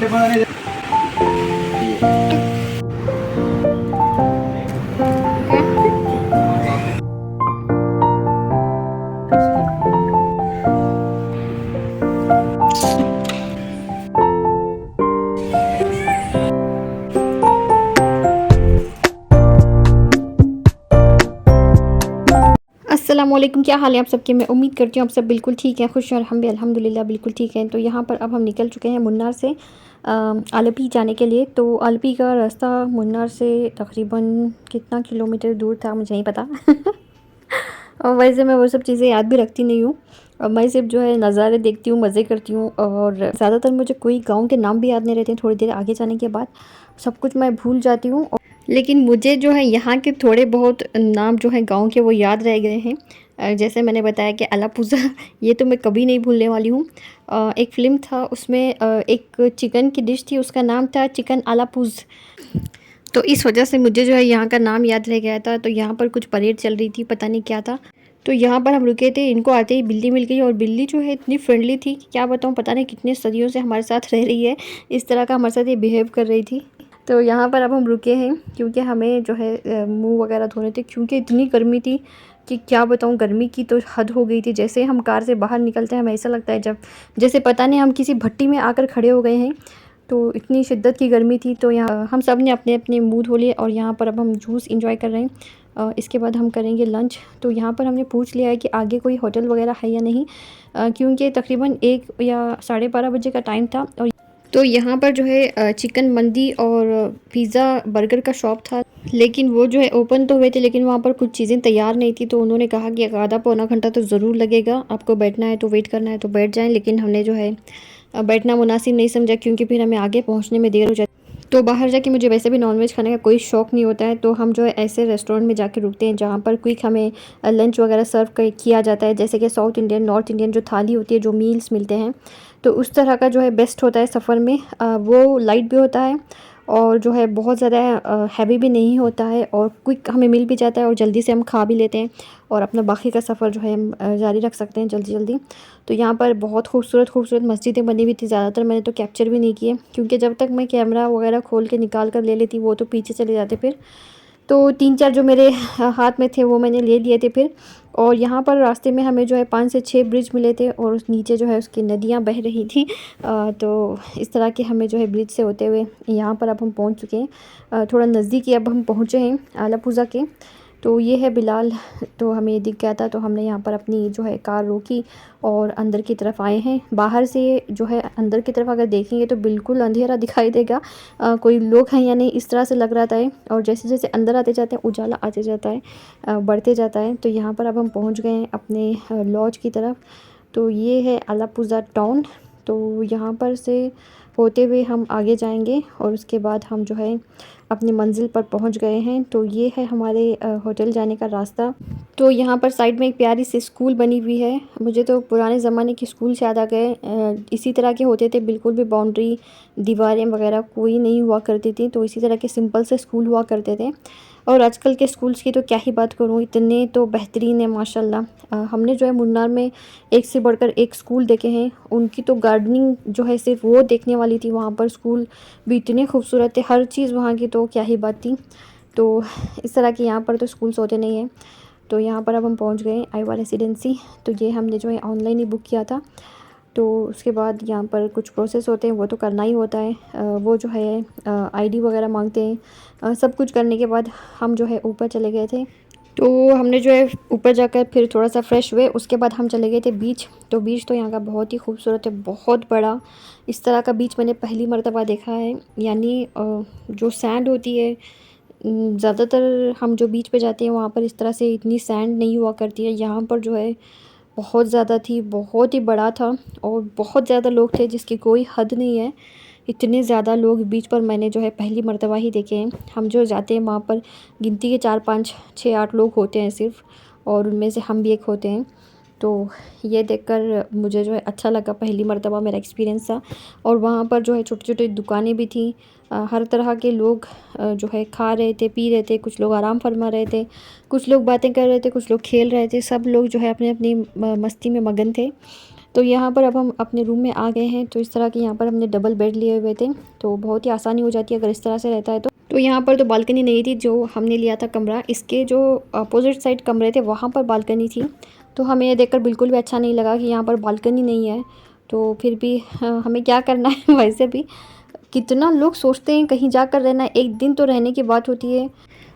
अस्सलामुअलैकुम, क्या हाल है आप सबके। मैं उम्मीद करती हूँ आप सब बिल्कुल ठीक हैं, खुश और हम भी अल्हम्दुलिल्लाह बिल्कुल ठीक हैं। तो यहाँ पर अब हम निकल चुके हैं मुन्नार से आलपी जाने के लिए। तो आलपी का रास्ता मुन्नार से तकरीबन कितना किलोमीटर दूर था मुझे नहीं पता और वैसे मैं वो सब चीज़ें याद भी रखती नहीं हूँ। और मैं सिर्फ जो है नज़ारे देखती हूँ, मज़े करती हूँ और ज़्यादातर मुझे कोई गाँव के नाम भी याद नहीं रहते हैं। थोड़ी देर आगे जाने के बाद सब कुछ मैं भूल जाती हूँ। लेकिन मुझे जो है यहाँ के थोड़े बहुत नाम जो है गांव के वो याद रह गए हैं। जैसे मैंने बताया कि अलापुज़ा ये तो मैं कभी नहीं भूलने वाली हूँ। एक फ़िल्म था उसमें एक चिकन की डिश थी, उसका नाम था चिकन अलापुज़। तो इस वजह से मुझे जो है यहाँ का नाम याद रह गया था। तो यहाँ पर कुछ परेड चल रही थी, पता नहीं क्या था। तो यहाँ पर हम रुके थे, इनको आते ही बिल्ली मिल गई और बिल्ली जो है इतनी फ्रेंडली थी कि क्या बताऊँ, पता नहीं कितने सदियों से हमारे साथ रह रही है, इस तरह का हमारे साथ ये बिहेव कर रही थी। तो यहाँ पर अब हम रुके हैं क्योंकि हमें जो है मुंह वगैरह धोने थे, क्योंकि इतनी गर्मी थी कि क्या बताऊँ, गर्मी की तो हद हो गई थी। जैसे हम कार से बाहर निकलते हैं हमें ऐसा लगता है जब जैसे पता नहीं हम किसी भट्टी में आकर खड़े हो गए हैं। तो इतनी शिद्दत की गर्मी थी। तो यहाँ हम सब ने अपने अपने मुंह धो लिए और यहाँ पर अब हम जूस इंजॉय कर रहे हैं। इसके बाद हम करेंगे लंच। तो यहाँ पर हमने पूछ लिया है कि आगे कोई होटल वगैरह है या नहीं, क्योंकि तकरीबन 1 या 12:30 बजे का टाइम था। और तो यहाँ पर जो है चिकन मंदी और पिज़्ज़ा बर्गर का शॉप था, लेकिन वो जो है ओपन तो हुए थे लेकिन वहाँ पर कुछ चीज़ें तैयार नहीं थी। तो उन्होंने कहा कि आधा पौना घंटा तो ज़रूर लगेगा, आपको बैठना है तो वेट करना है तो बैठ जाएं। लेकिन हमने जो है बैठना मुनासिब नहीं समझा, क्योंकि फिर हमें आगे पहुँचने में देर हो जाती। तो बाहर जाके मुझे वैसे भी नॉनवेज खाने का कोई शौक़ नहीं होता है। तो हम जो है ऐसे रेस्टोरेंट में जाके रुकते हैं जहाँ पर क्विक हमें लंच वगैरह सर्व किया जाता है, जैसे कि साउथ इंडियन, नॉर्थ इंडियन जो थाली होती है, जो मील्स मिलते हैं। तो उस तरह का जो है बेस्ट होता है सफ़र में। वो लाइट भी होता है और जो है बहुत ज़्यादा हैवी भी नहीं होता है और क्विक हमें मिल भी जाता है और जल्दी से हम खा भी लेते हैं और अपना बाकी का सफ़र जो है हम जारी रख सकते हैं जल्दी जल्दी। तो यहाँ पर बहुत खूबसूरत खूबसूरत मस्जिदें बनी हुई थी। ज़्यादातर मैंने तो कैप्चर भी नहीं किए, क्योंकि जब तक मैं कैमरा वगैरह खोल के निकाल कर ले लेती वो तो पीछे चले जाते फिर। तो 3-4 जो मेरे हाथ में थे वो मैंने ले लिए थे फिर। और यहाँ पर रास्ते में हमें जो है 5 से 6 ब्रिज मिले थे और उस नीचे जो है उसकी नदियाँ बह रही थी। तो इस तरह के हमें जो है ब्रिज से होते हुए यहाँ पर अब हम पहुँच चुके हैं। थोड़ा नज़दीक ही अब हम पहुँचे हैं आलापुज़ा के। तो ये है बिलाल। तो हमें दिख गया था तो हमने यहाँ पर अपनी जो है कार रोकी और अंदर की तरफ आए हैं। बाहर से जो है अंदर की तरफ अगर देखेंगे तो बिल्कुल अंधेरा दिखाई देगा, कोई लोग हैं या नहीं इस तरह से लग रहा था। और जैसे जैसे अंदर आते जाते हैं उजाला आते जाता है, बढ़ते जाता है। तो यहाँ पर अब हम पहुँच गए हैं अपने लॉज की तरफ। तो ये है आलापुज़ा टाउन। तो यहाँ पर से होते हुए हम आगे जाएंगे और उसके बाद हम जो है अपनी मंजिल पर पहुंच गए हैं। तो ये है हमारे होटल जाने का रास्ता। तो यहाँ पर साइड में एक प्यारी सी स्कूल बनी हुई है। मुझे तो पुराने ज़माने के स्कूल याद आ गए। इसी तरह के होते थे, बिल्कुल भी बाउंड्री दीवारें वगैरह कोई नहीं हुआ करती थी। तो इसी तरह के सिंपल से स्कूल हुआ करते थे। और आजकल के स्कूल्स की तो क्या ही बात करूँ, इतने तो बेहतरीन है माशाल्लाह। हमने जो है मुन्नार में एक से बढ़कर एक स्कूल देखे हैं। उनकी तो गार्डनिंग जो है सिर्फ वो देखने वाली थी। वहाँ पर स्कूल भी इतने खूबसूरत थे, हर चीज़ वहाँ की तो क्या ही बात थी। तो इस तरह के यहाँ पर तो स्कूल्स होते नहीं हैं। तो यहाँ पर अब हम पहुँच गए आईवा रेसिडेंसी। तो ये हमने जो है ऑनलाइन ही बुक किया था। तो उसके बाद यहाँ पर कुछ प्रोसेस होते हैं वो तो करना ही होता है। वो जो है आईडी वगैरह मांगते हैं। सब कुछ करने के बाद हम जो है ऊपर चले गए थे। तो हमने जो है ऊपर जाकर फिर थोड़ा सा फ्रेश हुए, उसके बाद हम चले गए थे बीच। तो बीच तो यहाँ का बहुत ही खूबसूरत है, बहुत बड़ा। इस तरह का बीच मैंने पहली मर्तबा देखा है। यानी जो सैंड होती है, ज़्यादातर हम जो बीच पे जाते हैं वहाँ पर इस तरह से इतनी सैंड नहीं हुआ करती है। यहाँ पर जो है बहुत ज़्यादा थी, बहुत ही बड़ा था और बहुत ज़्यादा लोग थे जिसकी कोई हद नहीं है। इतने ज़्यादा लोग बीच पर मैंने जो है पहली मर्तबा ही देखे हैं। हम जो जाते हैं वहाँ पर गिनती के 4, 5, 6, 8 लोग होते हैं सिर्फ, और उनमें से हम भी एक होते हैं। तो ये देखकर मुझे जो है अच्छा लगा, पहली मर्तबा मेरा एक्सपीरियंस था। और वहाँ पर जो है छोटी छोटी दुकानें भी थी। हर तरह के लोग जो है खा रहे थे, पी रहे थे, कुछ लोग आराम फरमा रहे थे, कुछ लोग बातें कर रहे थे, कुछ लोग खेल रहे थे। सब लोग जो है अपनी अपनी मस्ती में मगन थे। तो यहाँ पर अब हम अपने रूम में आ गए हैं। तो इस तरह के यहाँ पर हमने डबल बेड लिए हुए थे, तो बहुत ही आसानी हो जाती है अगर इस तरह से रहता है तो यहाँ पर तो बालकनी नहीं थी जो हमने लिया था कमरा, इसके जो अपोजिट साइड कमरे थे वहाँ पर बालकनी थी। तो हमें ये देखकर बिल्कुल भी अच्छा नहीं लगा कि यहाँ पर बालकनी नहीं है। तो फिर भी हमें क्या करना है वैसे भी कितना लोग सोचते हैं कहीं जाकर रहना, एक दिन तो रहने की बात होती है।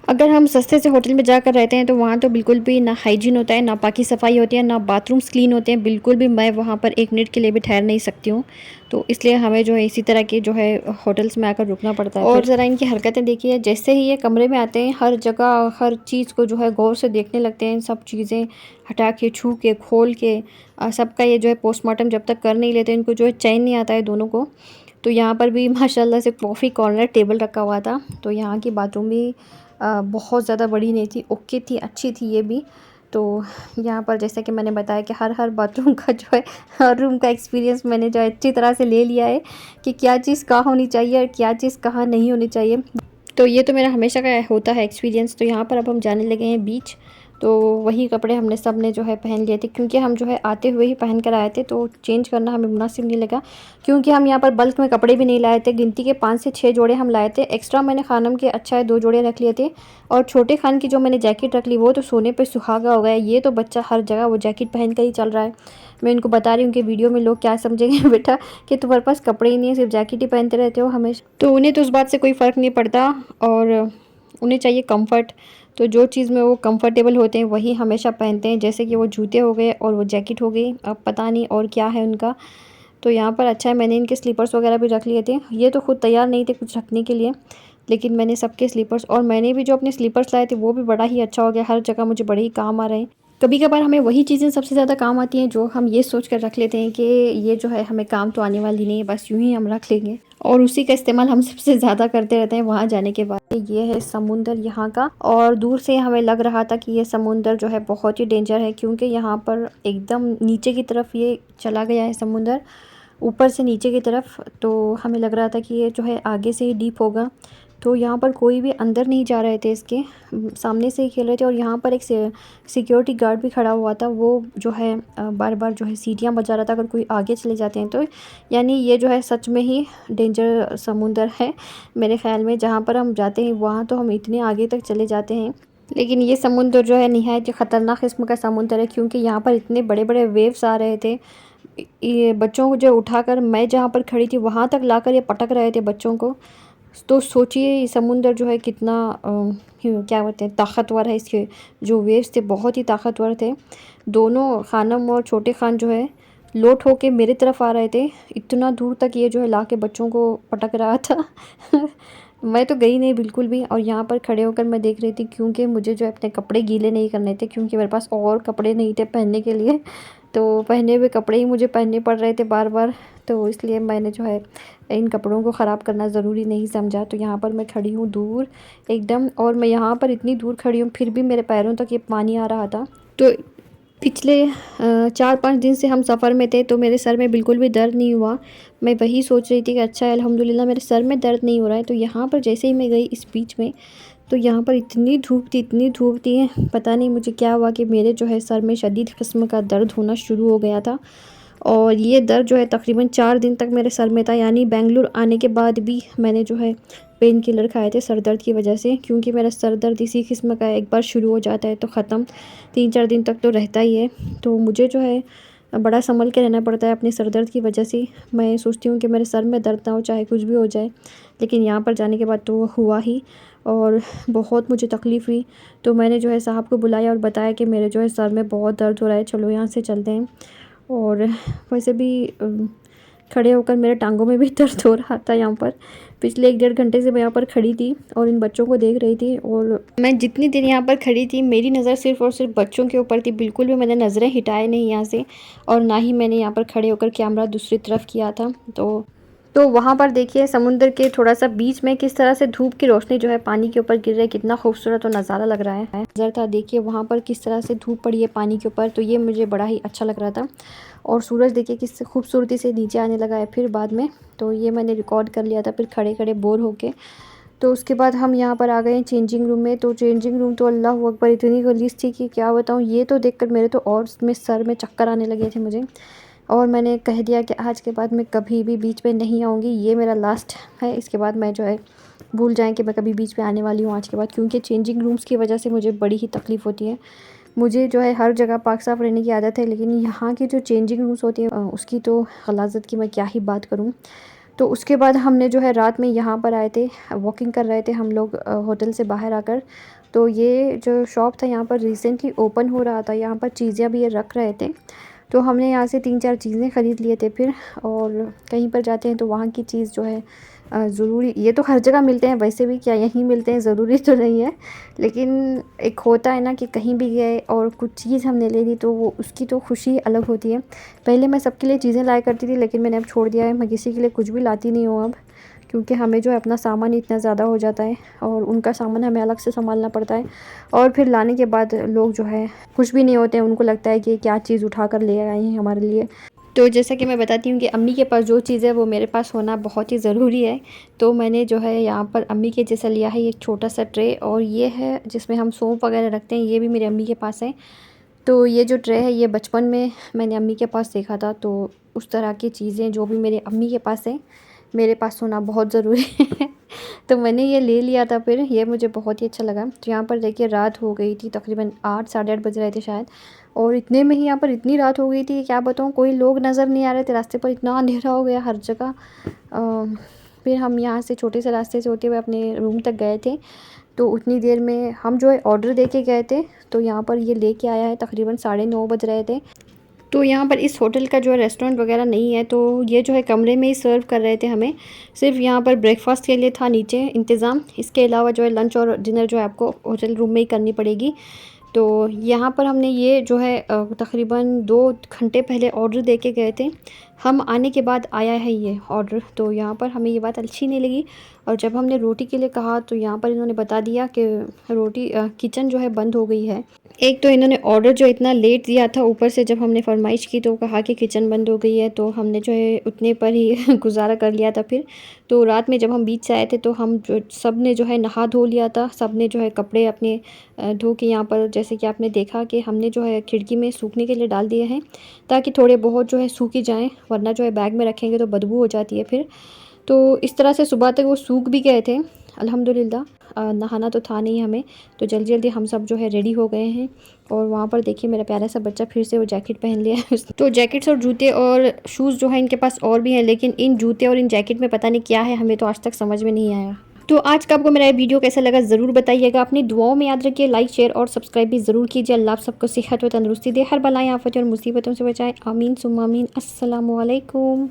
अगर हम सस्ते से होटल में जाकर रहते हैं तो वहाँ तो बिल्कुल भी ना हाइजीन होता है, ना पाकी सफाई होती है, ना बाथरूम्स क्लीन होते हैं, बिल्कुल भी मैं वहाँ पर एक मिनट के लिए भी ठहर नहीं सकती हूँ। तो इसलिए हमें जो है इसी तरह के जो है होटल्स में आकर रुकना पड़ता है। और ज़रा इनकी हरकतें देखिए, जैसे ही ये कमरे में आते हैं हर जगह हर चीज़ को जो है गौर से देखने लगते हैं, सब चीज़ें हटा के छू के खोल के सबका ये जो है पोस्टमार्टम जब तक कर नहीं लेते इनको जो है चैन नहीं आता है दोनों को। तो यहाँ पर भी माशाल्लाह से कॉफ़ी कॉर्नर टेबल रखा हुआ था। तो यहाँ की बाथरूम भी बहुत ज़्यादा बड़ी नहीं थी, ओके थी, अच्छी थी ये भी। तो यहाँ पर जैसा कि मैंने बताया कि हर बाथरूम का जो है हर रूम का एक्सपीरियंस मैंने जो है अच्छी तरह से ले लिया है कि क्या चीज़ कहाँ होनी चाहिए और क्या चीज़ कहाँ नहीं होनी चाहिए। तो ये तो मेरा हमेशा का होता है एक्सपीरियंस। तो यहाँ पर अब हम जाने लगे हैं बीच। तो वही कपड़े हमने सब ने जो है पहन लिए थे, क्योंकि हम जो है आते हुए ही पहन कर आए थे, तो चेंज करना हमें मुनासिब नहीं लगा। क्योंकि हम यहाँ पर बल्क में कपड़े भी नहीं लाए थे, गिनती के 5 से 6 जोड़े हम लाए थे। एक्स्ट्रा मैंने खानम के अच्छा है 2 जोड़े रख लिए थे। और छोटे खान की जो मैंने जैकेट रख ली वो तो सोने पे सुहागा हो गया। ये तो बच्चा हर जगह वो जैकेट पहन कर ही चल रहा है। मैं इनको बता रही हूँ कि वीडियो में लोग क्या समझेंगे बेटा कि तुम्हारे पास कपड़े ही नहीं है, सिर्फ जैकेट ही पहनते रहते हो हमेशा। तो उन्हें तो उस बात से कोई फ़र्क नहीं पड़ता और उन्हें चाहिए कंफर्ट। तो जो चीज़ में वो कंफर्टेबल होते हैं वही हमेशा पहनते हैं, जैसे कि वो जूते हो गए और वो जैकेट हो गई, अब पता नहीं और क्या है उनका। तो यहाँ पर अच्छा है मैंने इनके स्लीपर्स वगैरह भी रख लिए थे। ये तो खुद तैयार नहीं थे कुछ रखने के लिए, लेकिन मैंने सबके स्लीपर्स और मैंने भी जो अपने स्लीपर्स लाए थे वो भी बड़ा ही अच्छा हो गया, हर जगह मुझे बड़े ही काम आ रहे हैं। कभी कभार हमें वही चीज़ें सबसे ज़्यादा काम आती हैं जो हम ये सोच कर रख लेते हैं कि ये जो है हमें काम तो आने वाली नहीं है, बस यूँ ही हम रख लेंगे, और उसी का इस्तेमाल हम सबसे ज़्यादा करते रहते हैं वहाँ जाने के बाद। ये है समुंदर यहाँ का, और दूर से हमें लग रहा था कि ये समुंदर जो है बहुत ही डेंजर है, क्योंकि यहाँ पर एकदम नीचे की तरफ ये चला गया है समुंदर, ऊपर से नीचे की तरफ। तो हमें लग रहा था कि ये जो है आगे से ही डीप होगा। तो यहाँ पर कोई भी अंदर नहीं जा रहे थे, इसके सामने से ही खेल रहे थे। और यहाँ पर एक सिक्योरिटी गार्ड भी खड़ा हुआ था, वो जो है बार बार जो है सीटियाँ बजा रहा था अगर कोई आगे चले जाते हैं तो। यानी ये जो है सच में ही डेंजर समुंदर है मेरे ख़्याल में। जहाँ पर हम जाते हैं वहाँ तो हम इतने आगे तक चले जाते हैं, लेकिन ये समुंदर जो है निहायत ख़तरनाक किस्म का समुंदर है, क्योंकि यहाँ पर इतने बड़े बड़े वेव्स आ रहे थे। ये बच्चों को जो उठाकर मैं जहाँ पर खड़ी थी वहाँ तक लाकर ये पटक रहे थे बच्चों को। तो सोचिए समुंदर जो है कितना क्या बोलते हैं ताकतवर है, इसके जो वेव्स थे बहुत ही ताकतवर थे। दोनों खानम और छोटे खान जो है लोट होके मेरे तरफ आ रहे थे, इतना दूर तक ये जो है ला के बच्चों को पटक रहा था मैं तो गई नहीं बिल्कुल भी, और यहाँ पर खड़े होकर मैं देख रही थी, क्योंकि मुझे जो है अपने कपड़े गीले नहीं करने थे, क्योंकि मेरे पास और कपड़े नहीं थे पहनने के लिए। तो पहने हुए कपड़े ही मुझे पहनने पड़ रहे थे बार बार, तो इसलिए मैंने जो है इन कपड़ों को ख़राब करना ज़रूरी नहीं समझा। तो यहाँ पर मैं खड़ी हूँ दूर एकदम, और मैं यहाँ पर इतनी दूर खड़ी हूँ फिर भी मेरे पैरों तक ये पानी आ रहा था। तो पिछले 4-5 दिन से हम सफ़र में थे, तो मेरे सर में बिल्कुल भी दर्द नहीं हुआ। मैं वही सोच रही थी कि अच्छा है अल्हम्दुलिल्लाह मेरे सर में दर्द नहीं हो रहा है। तो यहाँ पर जैसे ही मैं गई इस बीच में, तो यहाँ पर इतनी धूप थी, पता नहीं मुझे क्या हुआ कि मेरे जो है सर में शदीद किस्म का दर्द होना शुरू हो गया था। और ये दर्द जो है तकरीबन 4 दिन तक मेरे सर में था, यानी बेंगलुरु आने के बाद भी मैंने जो है पेन किलर खाए थे सर दर्द की वजह से, क्योंकि मेरा सर दर्द इसी किस्म का एक बार शुरू हो जाता है तो ख़त्म 3-4 दिन तक तो रहता ही है। तो मुझे जो है बड़ा संभल के रहना पड़ता है अपने सर दर्द की वजह से। मैं सोचती हूँ कि मेरे सर में दर्द ना हो चाहे कुछ भी हो जाए, लेकिन यहाँ पर जाने के बाद तो वो हुआ ही और बहुत मुझे तकलीफ़ हुई। तो मैंने जो है साहब को बुलाया और बताया कि मेरे जो है सर में बहुत दर्द हो रहा है, चलो यहाँ से चलते हैं। और वैसे भी खड़े होकर मेरे टांगों में भी दर्द हो रहा था। यहाँ पर पिछले 1-1.5 घंटे से मैं यहाँ पर खड़ी थी और इन बच्चों को देख रही थी, और मैं जितनी देर यहाँ पर खड़ी थी मेरी नज़र सिर्फ़ और सिर्फ बच्चों के ऊपर थी, बिल्कुल भी मैंने नज़रें हटाए नहीं यहाँ से, और ना ही मैंने यहाँ पर खड़े होकर कैमरा दूसरी तरफ किया था। तो वहाँ पर देखिए समुंदर के थोड़ा सा बीच में किस तरह से धूप की रोशनी जो है पानी के ऊपर गिर रही है, कितना खूबसूरत और नज़ारा लग रहा है। नज़र था देखिए वहाँ पर किस तरह से धूप पड़ी है पानी के ऊपर, तो ये मुझे बड़ा ही अच्छा लग रहा था। और सूरज देखिए किस खूबसूरती से नीचे आने लगा है फिर बाद में, तो ये मैंने रिकॉर्ड कर लिया था फिर खड़े खड़े बोर होके। तो उसके बाद हम यहाँ पर आ गए चेंजिंग रूम में। तो चेंजिंग रूम तो अल्लाह अकबर इतनी गलीज़ थी कि क्या बताऊँ, ये तो देखकर मेरे तो और में सर में चक्कर आने लगे थे मुझे। और मैंने कह दिया कि आज के बाद मैं कभी भी बीच पे नहीं आऊँगी, ये मेरा लास्ट है। इसके बाद मैं जो है भूल जाएँ कि मैं कभी बीच पे आने वाली हूँ आज के बाद, क्योंकि चेंजिंग रूम्स की वजह से मुझे बड़ी ही तकलीफ़ होती है। मुझे जो है हर जगह पाक साफ़ रहने की आदत है, लेकिन यहाँ की जो चेंजिंग रूम्स होती है उसकी तो गलाज़त की मैं क्या ही बात करूँ। तो उसके बाद हमने जो है रात में यहाँ पर आए थे, वॉकिंग कर रहे थे हम लोग होटल से बाहर आकर। तो ये जो शॉप था यहाँ पर रिसेंटली ओपन हो रहा था, यहाँ पर चीज़ें भी ये रख रहे थे। तो हमने यहाँ से 3-4 चीज़ें ख़रीद लिए थे फिर। और कहीं पर जाते हैं तो वहाँ की चीज़ जो है ज़रूरी, ये तो हर जगह मिलते हैं वैसे भी, क्या यहीं मिलते हैं ज़रूरी तो नहीं है, लेकिन एक होता है ना कि कहीं भी गए और कुछ चीज़ हमने ले ली तो वो उसकी तो खुशी अलग होती है। पहले मैं सबके लिए चीज़ें लाया करती थी, लेकिन मैंने अब छोड़ दिया है, मैं किसी के लिए कुछ भी लाती नहीं हूँ अब, क्योंकि हमें जो है अपना सामान इतना ज़्यादा हो जाता है और उनका सामान हमें अलग से संभालना पड़ता है। और फिर लाने के बाद लोग जो है खुश भी नहीं होते हैं, उनको लगता है कि क्या चीज़ उठा कर ले आए हैं हमारे लिए। तो जैसा कि मैं बताती हूँ कि अम्मी के पास जो चीज़ है वो मेरे पास होना बहुत ही ज़रूरी है। तो मैंने जो है यहाँ पर अम्मी के जैसा लिया है एक छोटा सा ट्रे, और ये है जिसमें हम सौंफ वगैरह रखते हैं, ये भी मेरी अम्मी के पास है। तो ये जो ट्रे है ये बचपन में मैंने अम्मी के पास देखा था, तो उस तरह की चीज़ें जो भी मेरे अम्मी के पास है मेरे पास होना बहुत ज़रूरी है। तो मैंने ये ले लिया था फिर, ये मुझे बहुत ही अच्छा लगा। तो यहाँ पर देखिए रात हो गई थी, तकरीबन 8 साढ़े 8 बज रहे थे शायद, और इतने में ही यहाँ पर इतनी रात हो गई थी क्या बताऊँ, कोई लोग नज़र नहीं आ रहे थे रास्ते पर, इतना अंधेरा हो गया हर जगह। फिर हम यहाँ से छोटे से रास्ते से होते हुए अपने रूम तक गए थे। तो उतनी देर में हम जो है ऑर्डर दे के गए थे, तो यहाँ पर ये लेके आया है, तकरीबन 9:30 बज रहे थे। तो यहाँ पर इस होटल का जो है रेस्टोरेंट वगैरह नहीं है, तो ये जो है कमरे में ही सर्व कर रहे थे हमें। सिर्फ यहाँ पर ब्रेकफास्ट के लिए था नीचे इंतज़ाम, इसके अलावा जो है लंच और डिनर जो है आपको होटल रूम में ही करनी पड़ेगी। तो यहाँ पर हमने ये जो है तकरीबन 2 घंटे पहले ऑर्डर दे के गए थे, हम आने के बाद आया है ये ऑर्डर। तो यहाँ पर हमें ये बात अच्छी नहीं लगी, और जब हमने रोटी के लिए कहा तो यहाँ पर इन्होंने बता दिया कि रोटी किचन जो है बंद हो गई है। एक तो इन्होंने ऑर्डर जो इतना लेट दिया था, ऊपर से जब हमने फरमाइश की तो कहा कि किचन बंद हो गई है, तो हमने जो है उतने पर ही गुजारा कर लिया था फिर। तो रात में जब हम बीच से आए थे तो हम जो सब ने जो है नहा धो लिया था, सब ने जो है कपड़े अपने धो के यहाँ पर, जैसे कि आपने देखा कि हमने जो है खिड़की में सूखने के लिए डाल दिए हैं, ताकि थोड़े बहुत जो है सूख ही जाएँ, वरना जो है बैग में रखेंगे तो बदबू हो जाती है फिर। तो इस तरह से सुबह तक वो सूख भी गए थे अल्हम्दुलिल्लाह। नहाना तो था नहीं हमें, तो जल्दी जल्दी हम सब जो है रेडी हो गए हैं। और वहाँ पर देखिए मेरा प्यारा सा बच्चा फिर से वो जैकेट पहन लिया है। तो जैकेट्स और जूते और शूज़ जो है इनके पास और भी हैं, लेकिन इन जूते और इन जैकेट में पता नहीं क्या है, हमें तो आज तक समझ में नहीं आया। तो आज का आपको मेरा ये वीडियो कैसा लगा ज़रूर बताइएगा, अपनी दुआओं में याद रखिए, लाइक शेयर और सब्सक्राइब भी ज़रूर कीजिए। अल्लाह आप सबको सेहत व तंदुरुस्ती दे, हर बलाएं आफत और मुसीबतों से बचाएं, आमीन सुम्मा आमीन। अस्सलामु अलैकुम।